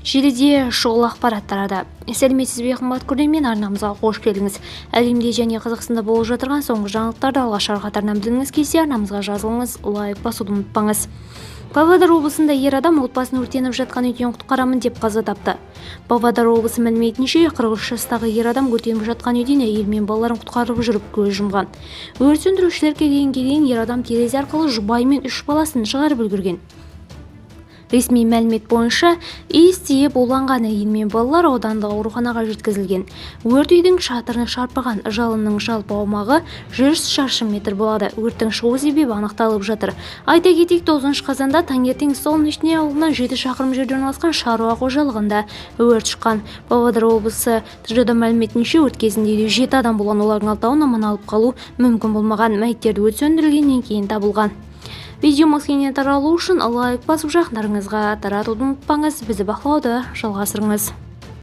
Желіде шұғыл ақпарат тарады. Сәлеметсіз бе қымбат көрермен, арнамызға қош келдіңіз. Әлемде және Қазақстанда болып жатырған соңғы жаңалықтарды алғашқы қатарынан білгіңіз келсе, арнамызға жазылыңыз, лайк басуды ұмытпаңыз. Павлодар облысында ер адам отбасын өртеніп жатқан үйден құтқарамын деп қаза тапты. Павлодар облысы мәліметінше 43 жастағы ер адам өртеніп жатқан үйден әйел мен балаларын құтқарып жүріп көз жұмған. Өрт сөндірушілер келгенге дейін ер адам терезе арқылы жұбайы мен 3 баласын шығарып үлгерген. Ресми мәлімет бойынша ес тиіп уланған әйел мен балалар аудандық ауруханаға жеткізілген. Өрт үйдің шатырын шарпыған, жалынның жалпы аумағы 100 шаршы метр болады. Өрттің шығу себебі анықталып жатыр. Айта кетейік, 9 қазанда таңертең Солнечный ауылынан 7 шақырым жерде орналасқан шаруа қожалығында өрт шыққан. Павлодар облысы ТЖД мәліметінше өрт кезінде 7 адам болған, олардың 6-ын аман алып қалу мүмкін болмаған. Мәйіттер өрт сөндірілгеннен кейін табылған. Видеомыз кеңінен таралу үшін лайк басып жақындарыңызға таратуды ұмытпаңыз. Бізді бақылауды жалғастырыңыз.